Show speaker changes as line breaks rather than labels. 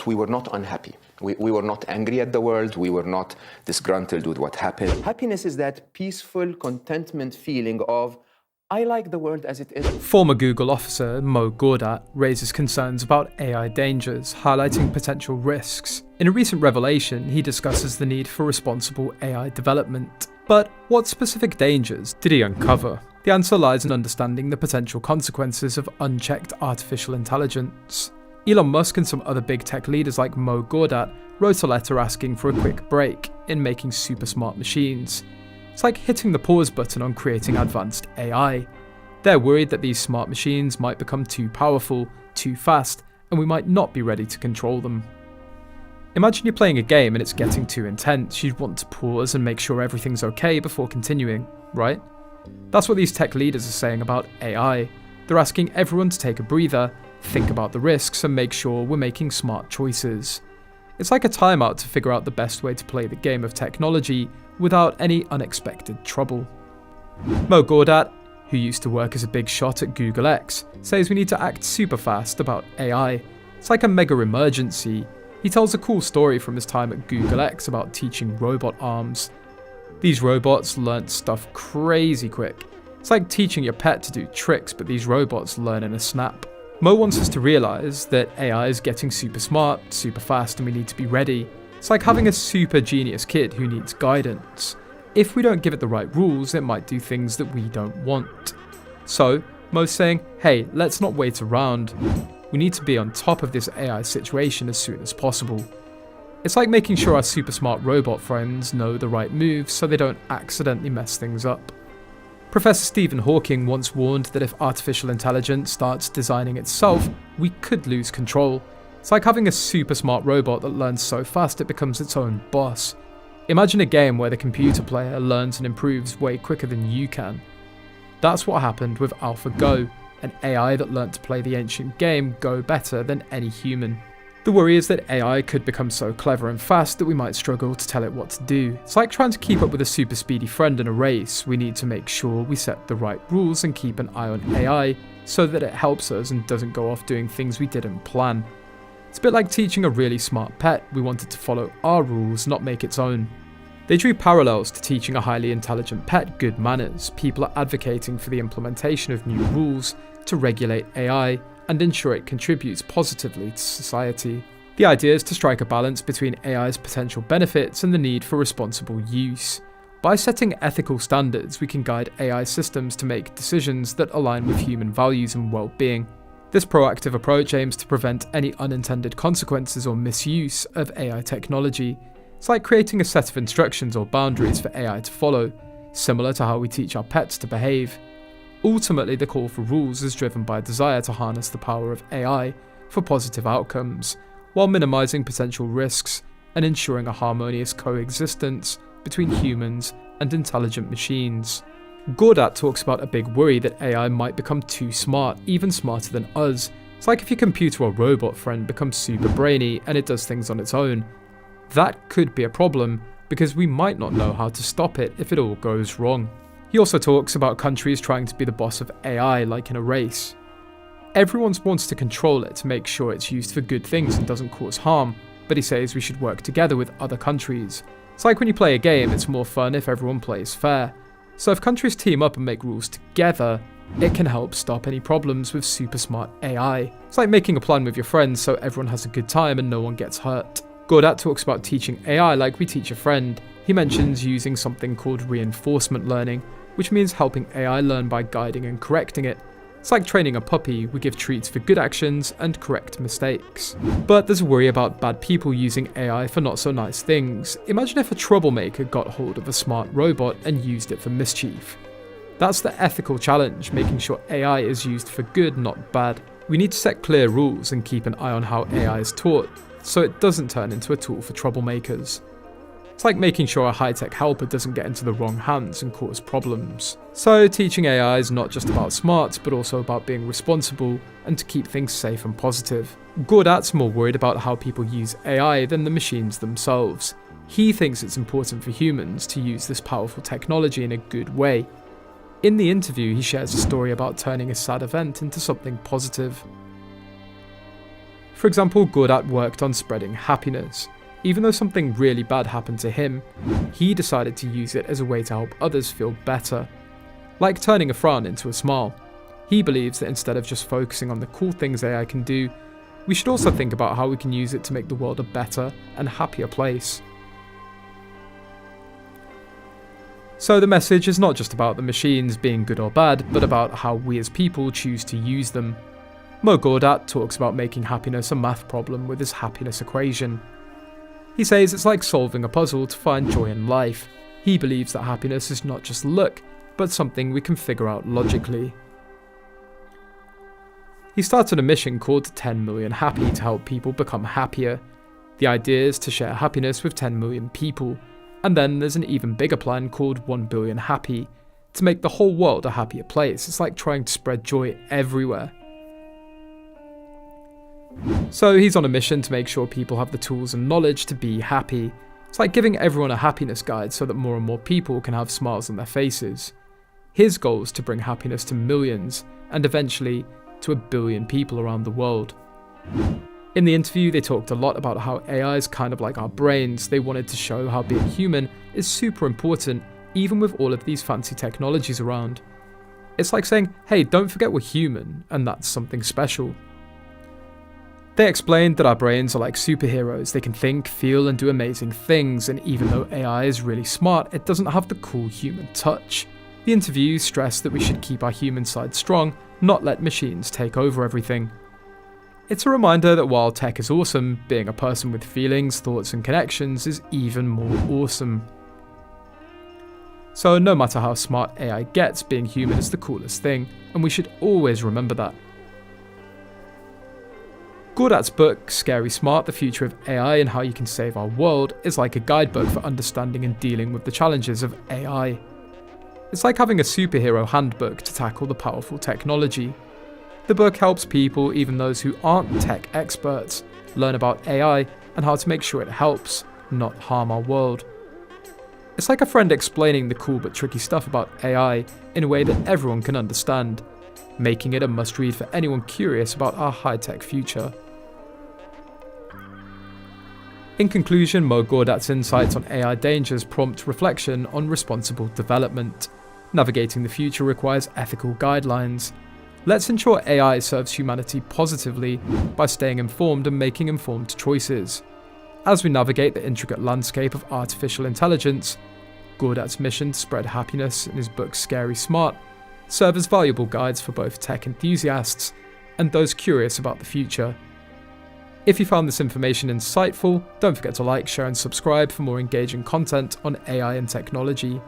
we were not unhappy. We were not angry at the world. We were not disgruntled with what happened. Happiness is that peaceful contentment feeling of, I like the world as it is.
Former Google officer Gawdat raises concerns about AI dangers, highlighting potential risks. In a recent revelation, he discusses the need for responsible AI development. But what specific dangers did he uncover? The answer lies in understanding the potential consequences of unchecked artificial intelligence. Elon Musk and some other big tech leaders like Gawdat wrote a letter asking for a quick break in making super smart machines. It's like hitting the pause button on creating advanced AI. They're worried that these smart machines might become too powerful, too fast, and we might not be ready to control them. Imagine you're playing a game and it's getting too intense. You'd want to pause and make sure everything's okay before continuing, right? That's what these tech leaders are saying about AI. They're asking everyone to take a breather, think about the risks, and make sure we're making smart choices. It's like a timeout to figure out the best way to play the game of technology without any unexpected trouble. Gawdat, who used to work as a big shot at Google X, says we need to act super fast about AI. It's like a mega emergency. He tells a cool story from his time at Google X about teaching robot arms. These robots learnt stuff crazy quick. It's like teaching your pet to do tricks, but these robots learn in a snap. Mo wants us to realise that AI is getting super smart, super fast, and we need to be ready. It's like having a super genius kid who needs guidance. If we don't give it the right rules, it might do things that we don't want. So, Mo's saying, hey, let's not wait around. We need to be on top of this AI situation as soon as possible. It's like making sure our super smart robot friends know the right moves so they don't accidentally mess things up. Professor Stephen Hawking once warned that if artificial intelligence starts designing itself, we could lose control. It's like having a super smart robot that learns so fast it becomes its own boss. Imagine a game where the computer player learns and improves way quicker than you can. That's what happened with AlphaGo, an AI that learnt to play the ancient game Go better than any human. The worry is that AI could become so clever and fast that we might struggle to tell it what to do. It's like trying to keep up with a super speedy friend in a race. We need to make sure we set the right rules and keep an eye on AI so that it helps us and doesn't go off doing things we didn't plan. It's a bit like teaching a really smart pet. We want it to follow our rules, not make its own. They drew parallels to teaching a highly intelligent pet good manners. People are advocating for the implementation of new rules to regulate AI and ensure it contributes positively to society. The idea is to strike a balance between AI's potential benefits and the need for responsible use. By setting ethical standards, we can guide AI systems to make decisions that align with human values and well-being. This proactive approach aims to prevent any unintended consequences or misuse of AI technology. It's like creating a set of instructions or boundaries for AI to follow, similar to how we teach our pets to behave. Ultimately, the call for rules is driven by a desire to harness the power of AI for positive outcomes, while minimizing potential risks and ensuring a harmonious coexistence between humans and intelligent machines. Gawdat talks about a big worry that AI might become too smart, even smarter than us. It's like if your computer or robot friend becomes super brainy and it does things on its own. That could be a problem, because we might not know how to stop it if it all goes wrong. He also talks about countries trying to be the boss of AI like in a race. Everyone wants to control it to make sure it's used for good things and doesn't cause harm, but he says we should work together with other countries. It's like when you play a game, it's more fun if everyone plays fair. So if countries team up and make rules together, it can help stop any problems with super smart AI. It's like making a plan with your friends so everyone has a good time and no one gets hurt. Gawdat talks about teaching AI like we teach a friend. He mentions using something called reinforcement learning, which means helping AI learn by guiding and correcting it. It's like training a puppy. We give treats for good actions and correct mistakes. But there's a worry about bad people using AI for not so nice things. Imagine if a troublemaker got hold of a smart robot and used it for mischief. That's the ethical challenge, making sure AI is used for good, not bad. We need to set clear rules and keep an eye on how AI is taught, so it doesn't turn into a tool for troublemakers. It's like making sure a high-tech helper doesn't get into the wrong hands and cause problems. So teaching AI is not just about smarts, but also about being responsible and to keep things safe and positive. Gawdat's more worried about how people use AI than the machines themselves. He thinks it's important for humans to use this powerful technology in a good way. In the interview, he shares a story about turning a sad event into something positive. For example, Gawdat worked on spreading happiness. Even though something really bad happened to him, he decided to use it as a way to help others feel better. Like turning a frown into a smile. He believes that instead of just focusing on the cool things AI can do, we should also think about how we can use it to make the world a better and happier place. So the message is not just about the machines being good or bad, but about how we as people choose to use them. Gawdat talks about making happiness a math problem with his happiness equation. He says it's like solving a puzzle to find joy in life. He believes that happiness is not just luck, but something we can figure out logically. He started a mission called 10 Million Happy to help people become happier. The idea is to share happiness with 10 million people. And then there's an even bigger plan called 1 Billion Happy, to make the whole world a happier place. It's like trying to spread joy everywhere. So he's on a mission to make sure people have the tools and knowledge to be happy. It's like giving everyone a happiness guide so that more and more people can have smiles on their faces. His goal is to bring happiness to millions, and eventually to 1 billion people around the world. In the interview, they talked a lot about how AI is kind of like our brains. They wanted to show how being human is super important, even with all of these fancy technologies around. It's like saying, hey, don't forget we're human, and that's something special. They explained that our brains are like superheroes. They can think, feel, and do amazing things, and even though AI is really smart, it doesn't have the cool human touch. The interview stressed that we should keep our human side strong, not let machines take over everything. It's a reminder that while tech is awesome, being a person with feelings, thoughts, and connections is even more awesome. So no matter how smart AI gets, being human is the coolest thing, and we should always remember that. Gawdat's book, Scary Smart: The Future of AI and How You Can Save Our World, is like a guidebook for understanding and dealing with the challenges of AI. It's like having a superhero handbook to tackle the powerful technology. The book helps people, even those who aren't tech experts, learn about AI and how to make sure it helps, not harm our world. It's like a friend explaining the cool but tricky stuff about AI in a way that everyone can understand, making it a must-read for anyone curious about our high-tech future. In conclusion, Gawdat's insights on AI dangers prompt reflection on responsible development. Navigating the future requires ethical guidelines. Let's ensure AI serves humanity positively by staying informed and making informed choices. As we navigate the intricate landscape of artificial intelligence, Gawdat's mission to spread happiness in his book Scary Smart serve as valuable guides for both tech enthusiasts and those curious about the future. If you found this information insightful, don't forget to like, share, and subscribe for more engaging content on AI and technology.